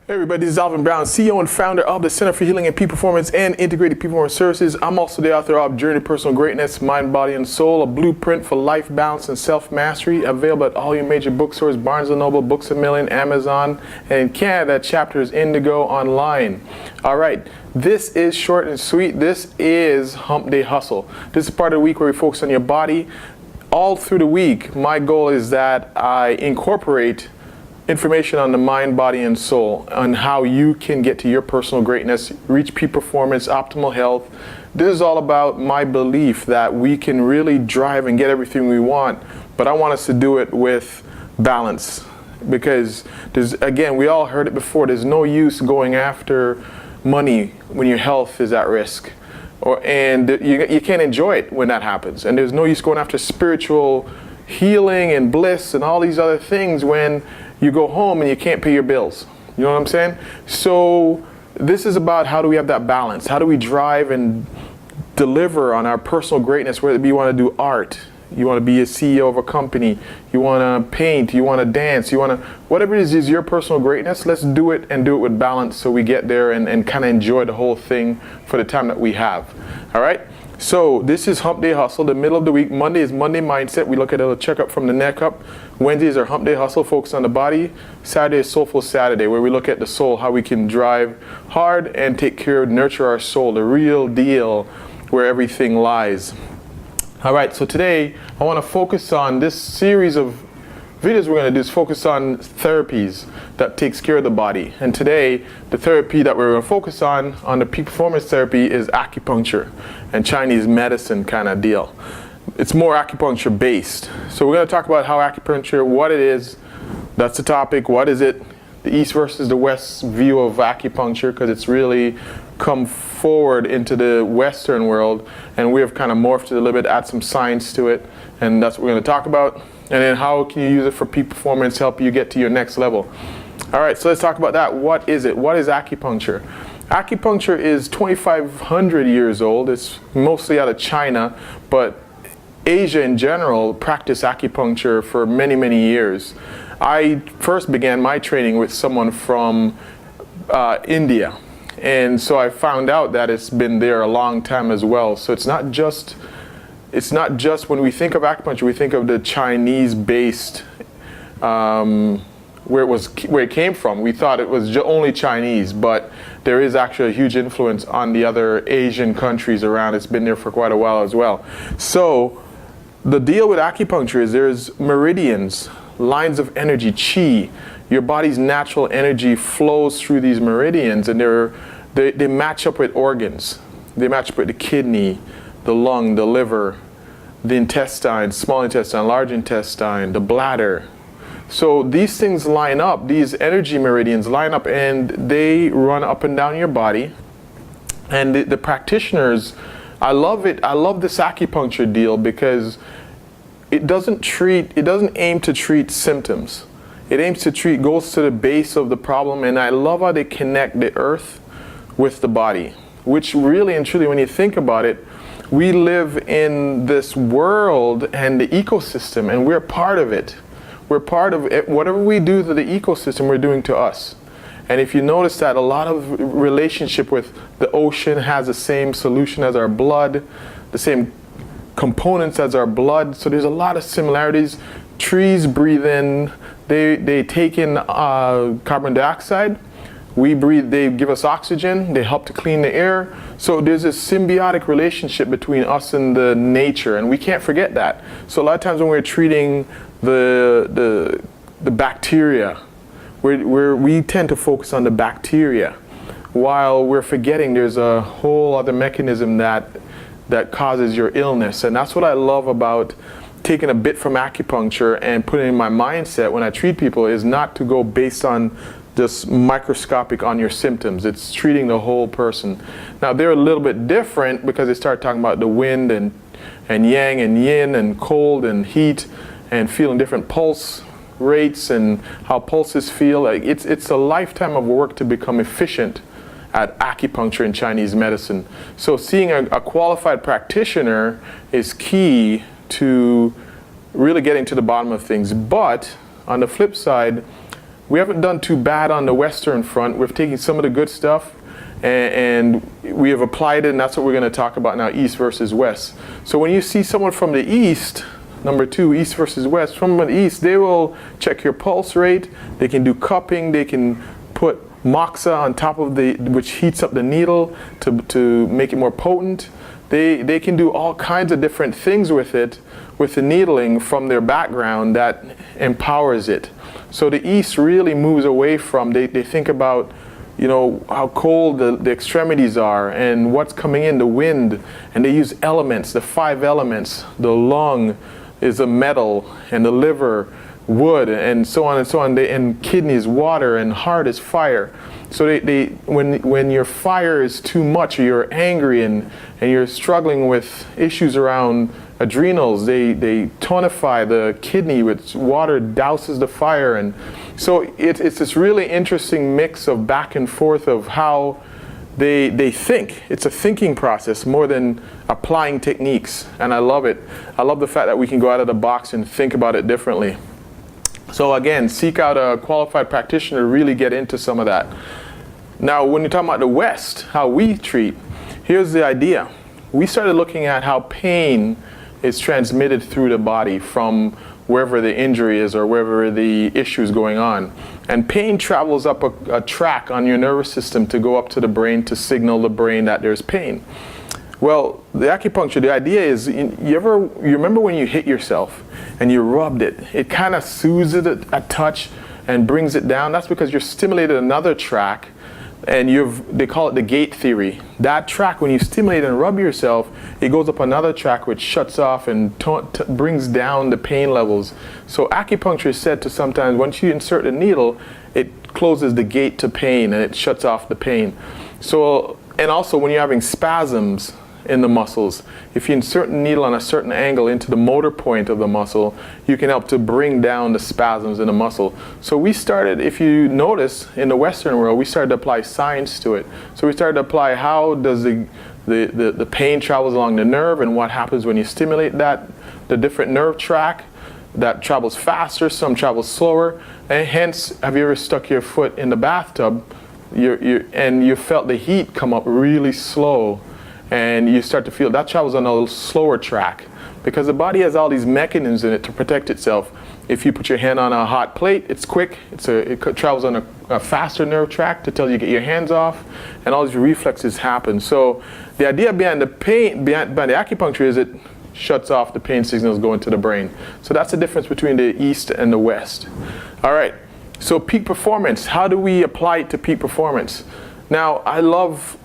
Hey everybody, this is Alvin Brown, CEO and founder of the Center for Healing and Peak Performance and Integrated Peak Performance Services. I'm also the author of Journey to Personal Greatness, Mind, Body, and Soul, a blueprint for life balance and self-mastery, available at all your major bookstores, Barnes & Noble, Books A Million, Amazon, and in Canada, that chapter is Indigo online. All right, this is short and sweet. This is Humpday Hustle. This is part of the week where we focus on your body. All through the week, my goal is that I incorporate information on the mind, body, and soul, on how you can get to your personal greatness, reach peak performance, optimal health. This is all about my belief that we can really drive and get everything we want, but I want us to do it with balance. Because again, we all heard it before, there's no use going after money when your health is at risk. And you can't enjoy it when that happens. And there's no use going after spiritual healing and bliss and all these other things when you go home and you can't pay your bills. You know what I'm saying? So this is about how do we have that balance? How do we drive and deliver on our personal greatness, whether it be you want to do art, you want to be a CEO of a company, you want to paint, you want to dance, you want to, whatever it is your personal greatness, let's do it and do it with balance so we get there and kind of enjoy the whole thing for the time that we have. All right? So this is Humpday Hustle, the middle of the week. Monday is Monday Mindset. We look at a checkup from the neck up. Wednesdays are Humpday Hustle, focus on the body. Saturday is Soulful Saturday, where we look at the soul, how we can drive hard and take care of, nurture our soul, the real deal where everything lies. All right, so today I want to focus on this series of videos we're going to do is focus on therapies that takes care of the body. And today, the therapy that we're going to focus on the peak performance therapy, is acupuncture and Chinese medicine kind of deal. It's more acupuncture based. So we're going to talk about how acupuncture, what it is, that's the topic, what is it, the East versus the West view of acupuncture, because it's really come forward into the Western world, and we have kind of morphed it a little bit, add some science to it, and that's what we're going to talk about. And then how can you use it for peak performance, help you get to your next level. All right, so let's talk about that. What is it? What is acupuncture? Acupuncture is 2,500 years old. It's mostly out of China, but Asia in general practiced acupuncture for many, many years. I first began my training with someone from India. And so I found out that it's been there a long time as well. So it's not just when we think of acupuncture, we think of the Chinese-based, where it came from. We thought it was only Chinese, but there is actually a huge influence on the other Asian countries around. It's been there for quite a while as well. So the deal with acupuncture is there's meridians, lines of energy, qi. Your body's natural energy flows through these meridians, and they match up with organs. They match up with the kidney, the lung, the liver, the intestine, small intestine, large intestine, the bladder. So these things line up, these energy meridians line up, and they run up and down your body. And the practitioners, I love it. I love this acupuncture deal because it doesn't aim to treat symptoms. It aims to goes to the base of the problem, and I love how they connect the earth with the body, which really and truly, when you think about it, we live in this world and the ecosystem, and we're part of it. We're part of it. Whatever we do to the ecosystem, we're doing to us. And if you notice that a lot of relationship with the ocean has the same solution as our blood, the same components as our blood, so there's a lot of similarities. Trees breathe in, they take in carbon dioxide. We breathe, they give us oxygen, they help to clean the air. So there's a symbiotic relationship between us and the nature, and we can't forget that. So a lot of times when we're treating the bacteria, we tend to focus on the bacteria, while we're forgetting there's a whole other mechanism that causes your illness. And that's what I love about taking a bit from acupuncture and putting in my mindset when I treat people, is not to go based on just microscopic on your symptoms. It's treating the whole person. Now they're a little bit different because they start talking about the wind and yang and yin and cold and heat and feeling different pulse rates and how pulses feel. Like it's a lifetime of work to become efficient at acupuncture and Chinese medicine. So seeing a qualified practitioner is key to really getting to the bottom of things. But on the flip side, we haven't done too bad on the Western front. We've taken some of the good stuff and we have applied it, and that's what we're going to talk about now, East versus West. So when you see someone from the East, number 2, East versus West, from the East, they will check your pulse rate, they can do cupping, they can put moxa on top of which heats up the needle to make it more potent. They can do all kinds of different things with it, with the needling from their background that empowers it. So the East really moves away from, they think about, you know, how cold the extremities are and what's coming in, the wind, and they use elements, the 5 elements. The lung is a metal, and the liver, wood, and so on and so on. And kidneys, water, and heart is fire. So when your fire is too much, or you're angry and you're struggling with issues around adrenals, they tonify the kidney with water, douses the fire. And so it's this really interesting mix of back and forth of how they think. It's a thinking process more than applying techniques, and I love it. I love the fact that we can go out of the box and think about it differently. So again, seek out a qualified practitioner to really get into some of that. Now, when you're talking about the West, how we treat, here's the idea. We started looking at how pain is transmitted through the body from wherever the injury is or wherever the issue is going on. And pain travels up a track on your nervous system to go up to the brain to signal the brain that there's pain. Well, the acupuncture, the idea is, you remember when you hit yourself and you rubbed it, it kind of soothes it a touch and brings it down? That's because you're stimulated another track, and they call it the gate theory. That track, when you stimulate and rub yourself, it goes up another track which shuts off and brings down the pain levels. So acupuncture is said to sometimes, once you insert a needle, it closes the gate to pain and it shuts off the pain. So, and also when you're having spasms in the muscles, if you insert a needle on a certain angle into the motor point of the muscle, you can help to bring down the spasms in the muscle. So we started, if you notice, in the Western world, we started to apply science to it. So we started to apply how does the pain travels along the nerve, and what happens when you stimulate that, the different nerve track that travels faster, some travels slower, and hence, have you ever stuck your foot in the bathtub and you felt the heat come up really slow, and you start to feel that travels on a slower track, because the body has all these mechanisms in it to protect itself. If you put your hand on a hot plate, it's quick. It travels on a faster nerve track to tell you to get your hands off, and all these reflexes happen. So the idea behind the acupuncture is it shuts off the pain signals going to the brain. So that's the difference between the East and the West. All right. So peak performance. How do we apply it to peak performance? Now, I love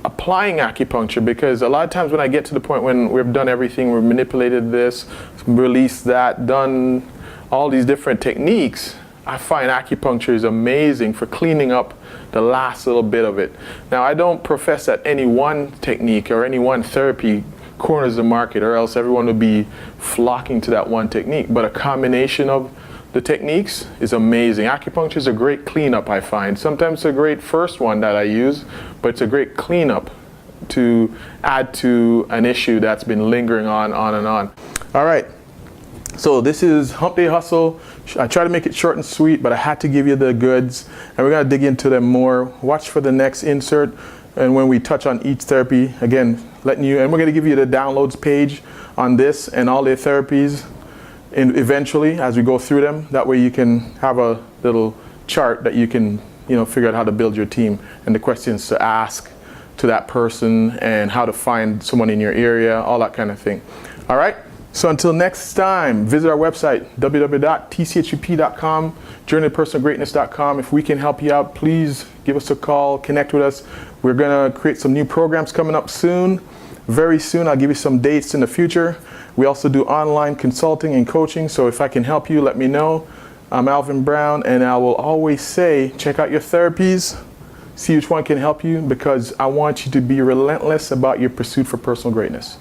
applying acupuncture because a lot of times when I get to the point when we've done everything, we've manipulated this, released that, done all these different techniques, I find acupuncture is amazing for cleaning up the last little bit of it. Now, I don't profess that any one technique or any one therapy corners the market, or else everyone would be flocking to that one technique, but a combination of the techniques is amazing. Acupuncture is a great cleanup, I find. Sometimes it's a great first one that I use, but it's a great cleanup to add to an issue that's been lingering on and on. All right, so this is Humpday Hustle. I try to make it short and sweet, but I had to give you the goods, and we're gonna dig into them more. Watch for the next insert, and when we touch on each therapy, again, and we're gonna give you the downloads page on this and all the therapies eventually as we go through them. That way you can have a little chart that you can figure out how to build your team and the questions to ask to that person and how to find someone in your area, all that kind of thing. All right, so until next time, visit our website, www.tchup.com, journeytopersonalgreatness.com. If we can help you out, please give us a call, connect with us. We're gonna create some new programs coming up soon. Very soon, I'll give you some dates in the future. We also do online consulting and coaching, so if I can help you, let me know. I'm Alvin Brown, and I will always say, check out your therapies, see which one can help you, because I want you to be relentless about your pursuit for personal greatness.